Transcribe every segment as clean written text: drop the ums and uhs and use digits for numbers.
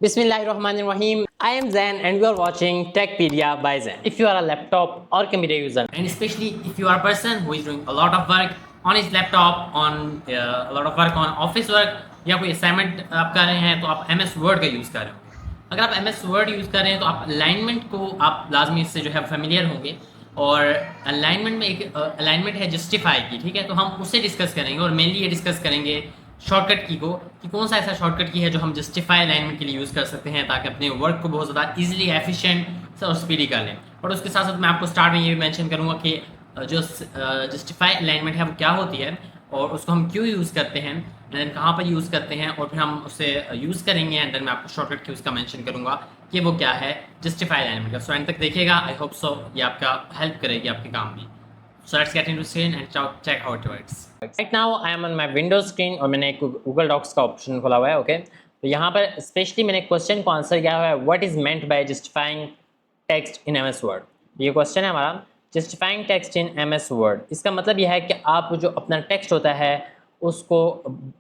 Bismillahirrahmanirrahim. I am Zain and you are watching Techpedia by Zain. If you are a laptop or computer user, and especially if you are a person who is doing a lot of work on his laptop, on a lot of work on office work, या कोई assignment आप कर रहे हैं तो आप M S word का use कर रहे होंगे। अगर आप एम एस वर्ड यूज़ कर रहे हैं तो आप अलाइनमेंट को आप लाजमी इससे जो है फेमिलियर होंगे। और अलाइनमेंट में एक अलाइनमेंट है जस्टिफाई की, ठीक है, तो हम उससे डिस्कस करेंगे और मेनली ये डिस्कस करेंगे शॉर्टकट की को कि कौन सा ऐसा शॉर्टकट की है जो हम जस्टिफाई अलाइनमेंट के लिए यूज़ कर सकते हैं ताकि अपने वर्क को बहुत ज़्यादा ईजिली एफिशिएंट और स्पीडी कर लें। और उसके साथ साथ मैं आपको स्टार्ट में ये भी मेंशन करूँगा कि जो जस्टिफाई अलाइनमेंट है वो क्या होती है और उसको हम क्यों यूज़ करते हैं एंड देन कहाँ पर यूज़ करते हैं और फिर हम उसे यूज़ करेंगे एंड देन मैं आपको शॉर्टकट की उसका मेंशन करूँगा कि वो क्या है जस्टिफाई अलाइनमेंट का। सो एंड तक देखिएगा, आई होप सो ये आपका हेल्प करेगी आपके काम में। So let's get into screen and check how it works. right now I am on my Windows screen और मैंने एक Google Docs का ऑप्शन खोला हुआ है। ओके, तो यहाँ पर स्पेशली मैंने क्वेश्चन को आंसर किया हुआ है what is meant by justifying text in MS word. ये क्वेश्चन है हमारा, justifying text in MS word. इसका मतलब यह है कि आप जो अपना टेक्स्ट होता है उसको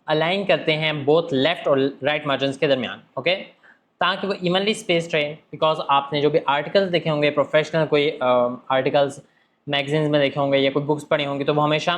अलाइन करते हैं बोथ लेफ्ट और राइट मार्जिन के दरमियान। ओके, ताकि वो इवनली स्पेस्ड रहे। बिकॉज आपने जो भी आर्टिकल्स देखे होंगे, प्रोफेशनल कोई आर्टिकल्स मैगजीन्स में देखे होंगे या कोई बुक्स पढ़ी होंगी, तो वो हमेशा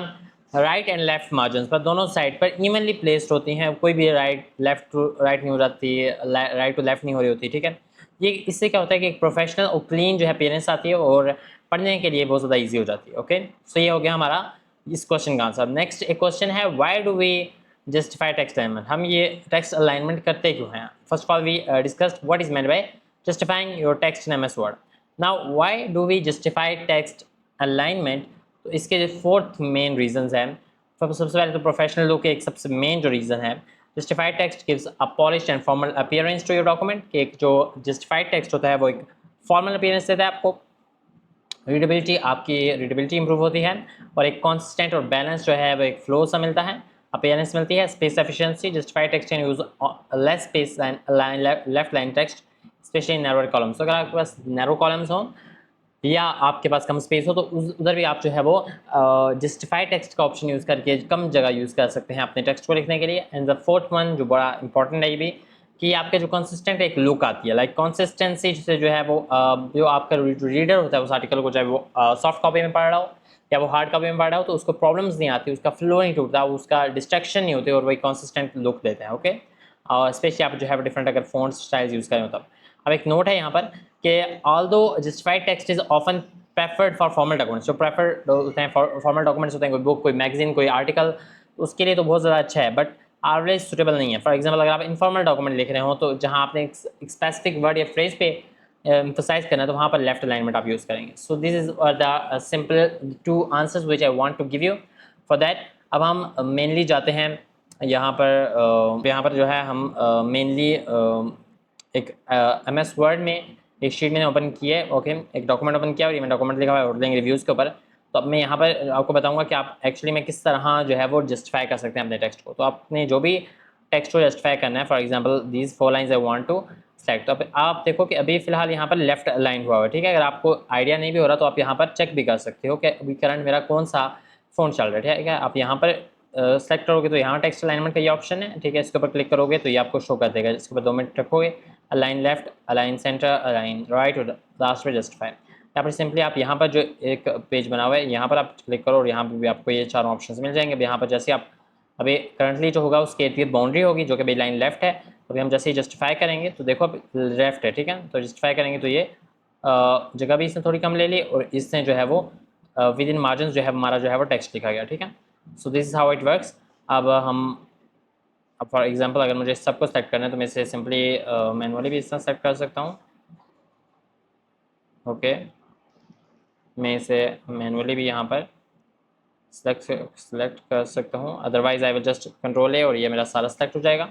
राइट एंड लेफ्ट मार्जिन पर दोनों साइड पर इवनली प्लेस्ड होती हैं। कोई भी राइट लेफ्ट टू राइट नहीं हो जाती, राइट टू लेफ्ट नहीं हो रही होती। ठीक है, ये इससे क्या होता है कि एक प्रोफेशनल और क्लीन जो है अपीयरेंस आती है और पढ़ने के लिए बहुत ज़्यादा ईजी हो जाती है। ओके, सो ये हो गया हमारा इस क्वेश्चन का आंसर। नेक्स्ट एक क्वेश्चन है why do we justify text alignment. हम ये टेक्स्ट अलाइनमेंट करते क्यों हैं? First of all we discussed what is meant by justifying your text in MS Word. Now why do we justify text alignment? तो इसके जो fourth main reasons हैं। सबसे पहले तो प्रोफेशनल लुक के एक सबसे मेन जो रीज़न है, justified text gives a polished and formal appearance to your document. कि एक जो जस्टिफाइड टेक्स्ट होता है वो एक फॉर्मल अपीयरेंस देता है आपको। रीडेबिलिटी, आपकी रीडेबिलिटी इंप्रूव होती है और एक कॉन्सिस्टेंट और बैलेंस जो है वो एक फ्लो सा मिलता है, अपीयरेंस मिलती है। Space efficiency, justified text can use less space left line text specially narrow columns. अगर आपके पास नैरो कॉलम्स हों या आपके पास कम स्पेस हो तो उधर भी आप जो है वो जस्टिफाई टेक्स्ट का ऑप्शन यूज़ करके कम जगह यूज़ कर सकते हैं अपने टेक्स्ट को लिखने के लिए। एंड द फोर्थ वन जो बड़ा इंपॉर्टेंट है ये भी, कि आपके जो कंसिस्टेंट एक लुक आती है, लाइक कंसिस्टेंसी से जो है वो जो आपका रीडर होता है उस आर्टिकल को, चाहे वो सॉफ्ट कॉपी में पढ़ रहा हो या वो हार्ड कॉपी में पढ़ रहा हो, तो उसको प्रॉब्लम्स नहीं आती, उसका फ्लो नहीं टूटता, उसका डिस्ट्रैक्शन नहीं होती और वही कंसिस्टेंट लुक देते हैं। ओके, और स्पेशली आप जो है डिफरेंट अगर फोन स्टाइल्स यूज़ करें तब। अब एक नोट है यहाँ पर कि although justified text is often preferred for formal documents. जो प्रेफर्ड होते हैं फॉर्मल डॉक्यूमेंट्स होते हैं, कोई बुक, कोई मैगजीन, कोई आर्टिकल, उसके लिए तो बहुत ज़्यादा अच्छा है, बट ऑलवेज सुटेबल नहीं है। फॉर एग्जांपल अगर आप इनफॉर्मल डॉक्यूमेंट लिख रहे हो तो जहाँ आपने एक स्पेसिफिक वर्ड या फ्रेज पे एम्फसाइज करना है तो वहाँ पर लेफ्ट अलाइनमेंट आप यूज़ करेंगे। So this is the simple two answers which I want to give you for that. अब हम मेनली जाते हैं यहाँ पर जो है हम मेनली एक एम एस वर्ड में एक शीट मैंने ओपन की है। ओके, एक डॉक्यूमेंट ओपन किया और ये मैं डॉक्यूमेंट लिखा हुआ है होल्डिंग रिव्यूज़ के ऊपर। तो अब मैं यहाँ पर आपको बताऊंगा कि आप एक्चुअली में किस तरह जो है वो जस्टिफाई कर सकते हैं अपने टेक्स्ट को। तो आपने जो भी टेक्स्ट को जस्टिफाई करना है, for example these 4 lines I want to select. तो अब आप देखो कि अभी फिलहाल यहाँ पर लेफ्ट अलाइन हुआ है, ठीक है। अगर आपको आइडिया नहीं भी हो रहा तो आप यहाँ पर चेक भी कर सकते हो कि अभी करंट मेरा कौन सा फ़ोन चल रहा है, ठीक है। आप यहाँ पर सेलेक्ट करोगे तो यहाँ टेक्स्ट अलाइनमेंट का ये ऑप्शन है, ठीक है। इसके ऊपर क्लिक करोगे तो ये आपको शो कर देगा। इसके ऊपर 2 मिनट रखोगे, align left, align centre, align right और लास्ट में जस्टिफाई। यहाँ पर सिंपली आप यहाँ पर जो एक पेज बना हुआ है यहाँ पर आप क्लिक करो और यहाँ पर भी आपको ये चारों ऑप्शंस मिल जाएंगे। अब यहाँ पर जैसे आप अभी करंटली जो होगा उसके इर्द बाउंड्री होगी जो कि अभी लाइन लेफ्ट है, तो अभी हम जैसे ही जस्टिफाई करेंगे तो देखो अब लेफ्ट है, ठीक है। तो जस्टिफाई करेंगे तो ये जगह भी इसने थोड़ी कम ले ली और इसने जो है वो विद इन मार्जिन जो है हमारा जो है वो टेक्स्ट लिखा गया, ठीक है। सो this is how it works. अब फॉर एग्जांपल अगर मुझे सबको सेलेक्ट करना है तो मैं इसे सिंपली मैनुअली भी इस तरह सेलेक्ट कर सकता हूँ। ओके, मैं इसे मैनुअली भी यहाँ पर सेलेक्ट कर सकता हूँ, otherwise I will just control ए और ये मेरा सारा सेलेक्ट हो जाएगा।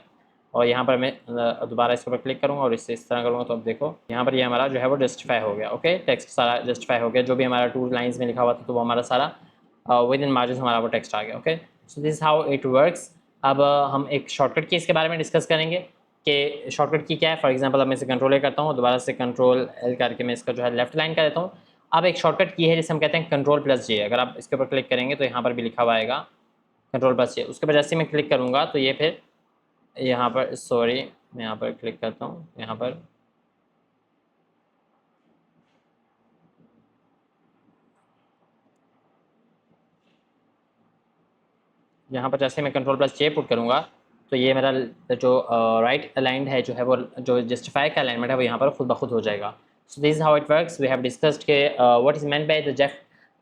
और यहाँ पर मैं दोबारा इसके ऊपर क्लिक करूँगा और इससे इस तरह करूँगा तो अब देखो यहाँ पर ये हमारा जो है वो जस्टिफाई हो गया। ओके, टेक्स्ट सारा जस्टिफाई हो गया, जो भी हमारा 2 लाइन्स में लिखा हुआ था तो वो हमारा सारा विद इन मार्जिन हमारा वो टेक्स्ट आ गया। Okay, so this how it works. अब हम एक शॉर्टकट की इसके बारे में डिस्कस करेंगे कि शॉर्टकट की क्या है। फॉर एग्जांपल अब मैं इसे कंट्रोल ए करता हूँ, दोबारा से कंट्रोल एल करके मैं इसका जो है लेफ्ट लाइन कर देता हूँ। अब एक शॉर्टकट की है जिसे हम कहते हैं कंट्रोल प्लस जे। अगर आप इसके ऊपर क्लिक करेंगे तो यहाँ पर भी लिखा हुआ आएगा कंट्रोल प्लस जे। उसके बाद जैसे मैं क्लिक करूँगा तो ये फिर यहाँ पर मैं यहाँ पर क्लिक करता हूँ, यहाँ पर जैसे मैं कंट्रोल+J पुट करूँगा तो ये मेरा जो राइट अलाइंड है जो है वो जो जस्टिफाई का अलाइनमेंट है वो यहाँ पर खुद ब खुद हो जाएगा. So this is how it works. We have discussed के what is meant by the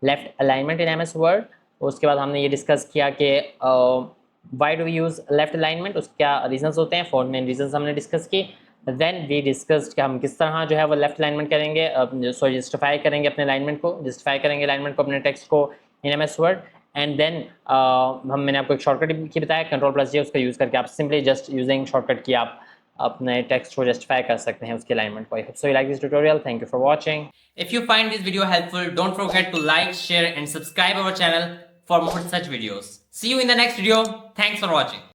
left alignment in MS word. उसके बाद हमने ये डिस्कस किया कि why do we use left alignment, उसके क्या रीजंस होते हैं. 4 मेन रीजंस हमने डिस्कस की. देन वी डिस्कस्ड कि हम किस तरह जो है वो लेफ्ट अलाइनमेंट करेंगे, सॉरी जस्टिफाई करेंगे अपने अलाइनमेंट को, जस्टिफाई करेंगे अलाइनमेंट को अपने टेक्स्ट को इन MS वर्ड. एंड देन मैंने आपको एक शॉर्टकट की बताया कंट्रोल+J, उसका यूज़ करके आप सिंपली जस्ट यूजिंग शॉर्टकट की आप अपने टेक्स्ट को जस्टिफाई कर सकते हैं उसके अलाइनमेंट को. I hope so you like this tutorial. Thank you for watching. If you find this video helpful, don't forget to like, share and subscribe our channel for more such videos. See you in the next video. Thanks for watching.